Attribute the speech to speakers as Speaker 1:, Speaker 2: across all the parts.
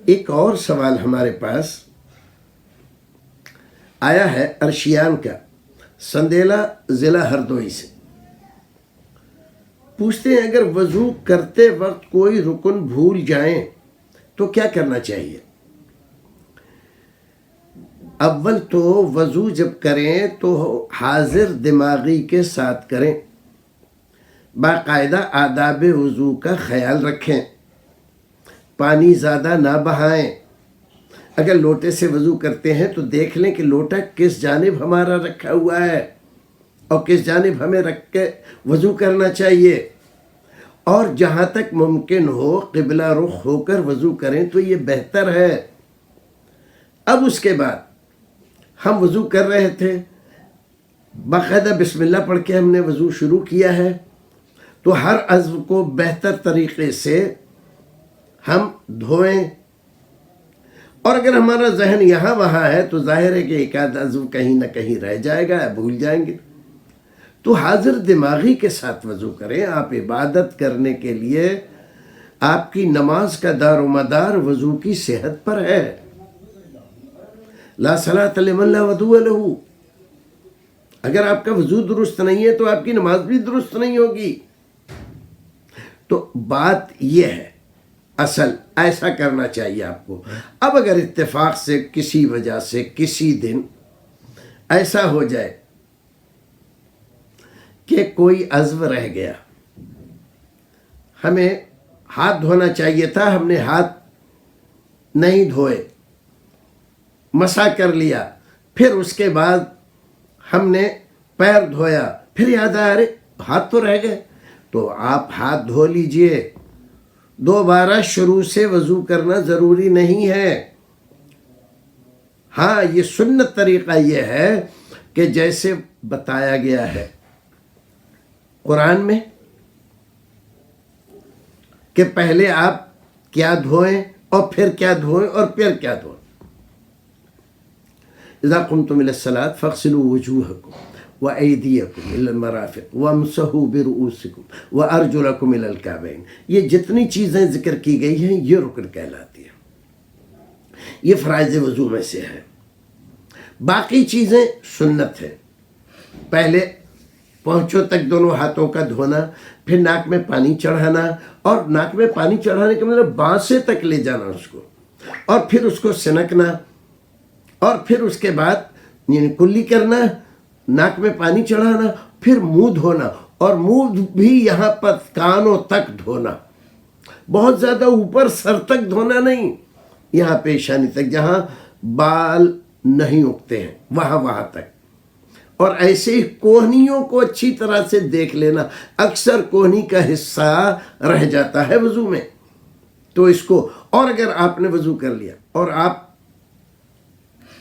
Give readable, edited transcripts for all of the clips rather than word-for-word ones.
Speaker 1: ایک اور سوال ہمارے پاس آیا ہے ارشیان کا، سندیلا ضلع ہردوئی سے۔ پوچھتے ہیں اگر وضو کرتے وقت کوئی رکن بھول جائیں تو کیا کرنا چاہیے؟ اول تو وضو جب کریں تو حاضر دماغی کے ساتھ کریں، باقاعدہ آداب وضو کا خیال رکھیں، پانی زیادہ نہ بہائیں۔ اگر لوٹے سے وضو کرتے ہیں تو دیکھ لیں کہ لوٹا کس جانب ہمارا رکھا ہوا ہے اور کس جانب ہمیں رکھ کے وضو کرنا چاہیے، اور جہاں تک ممکن ہو قبلہ رخ ہو کر وضو کریں تو یہ بہتر ہے۔ اب اس کے بعد ہم وضو کر رہے تھے، باقاعدہ بسم اللہ پڑھ کے ہم نے وضو شروع کیا ہے، تو ہر عضو کو بہتر طریقے سے ہم دھوئیں، اور اگر ہمارا ذہن یہاں وہاں ہے تو ظاہر ہے کہ ایک آدھ عضو کہیں نہ کہیں رہ جائے گا، بھول جائیں گے، تو حاضر دماغی کے ساتھ وضو کریں۔ آپ عبادت کرنے کے لیے آپ کی نماز کا دار و مدار وضو کی صحت پر ہے۔ لا صلاۃ لمن لا وضو لہ، اگر آپ کا وضو درست نہیں ہے تو آپ کی نماز بھی درست نہیں ہوگی۔ تو بات یہ ہے، اصل ایسا کرنا چاہیے آپ کو۔ اب اگر اتفاق سے کسی وجہ سے کسی دن ایسا ہو جائے کہ کوئی عضو رہ گیا، ہمیں ہاتھ دھونا چاہیے تھا، ہم نے ہاتھ نہیں دھوئے، مسح کر لیا، پھر اس کے بعد ہم نے پیر دھویا، پھر یاد آیا ارے ہاتھ تو رہ گئے، تو آپ ہاتھ دھو لیجئے۔ دوبارہ شروع سے وضو کرنا ضروری نہیں ہے۔ ہاں، یہ سنت طریقہ یہ ہے کہ جیسے بتایا گیا ہے قرآن میں کہ پہلے آپ کیا دھوئیں اور پھر کیا دھوئیں اور پھر کیا دھوئیں۔ اذا قمتم الى الصلاة فاغسلوا وجوهكم وأيديكم إلى المرافق وامسحوا برؤوسكم وأرجلكم إلى الكعبين۔ یہ جتنی چیزیں ذکر کی گئی ہیں یہ رکن کہلاتی ہیں، یہ فرائض وضو میں سے ہے۔ باقی چیزیں سنت ہے، پہلے پہنچوں تک دونوں ہاتھوں کا دھونا، پھر ناک میں پانی چڑھانا، اور ناک میں پانی چڑھانے کا مطلب بانسے تک لے جانا اس کو، اور پھر اس کو سنکنا، اور پھر اس کے بعد یعنی کلی کرنا، ناک میں پانی چڑھانا، پھر منہ دھونا، اور منہ بھی یہاں پر کانوں تک دھونا، بہت زیادہ اوپر سر تک دھونا نہیں، یہاں پیشانی تک جہاں بال نہیں اگتے ہیں وہاں تک۔ اور ایسے ہی کوہنیوں کو اچھی طرح سے دیکھ لینا، اکثر کوہنی کا حصہ رہ جاتا ہے وضو میں، تو اس کو، اور اگر آپ نے وضو کر لیا اور آپ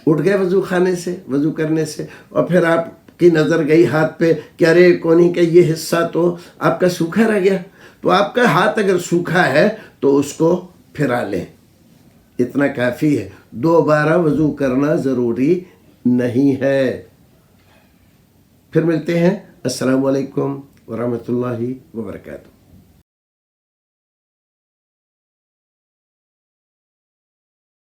Speaker 1: اٹھ گئے وضو خانے سے وضو کرنے سے، اور پھر آپ کی نظر گئی ہاتھ پہ کہ ارے کونی کا یہ حصہ تو آپ کا سوکھا رہ گیا، تو آپ کا ہاتھ اگر سوکھا ہے تو اس کو پھرا لیں، اتنا کافی ہے، دوبارہ وضو کرنا ضروری نہیں ہے۔ پھر ملتے ہیں، السلام علیکم ورحمۃ اللہ وبرکاتہ۔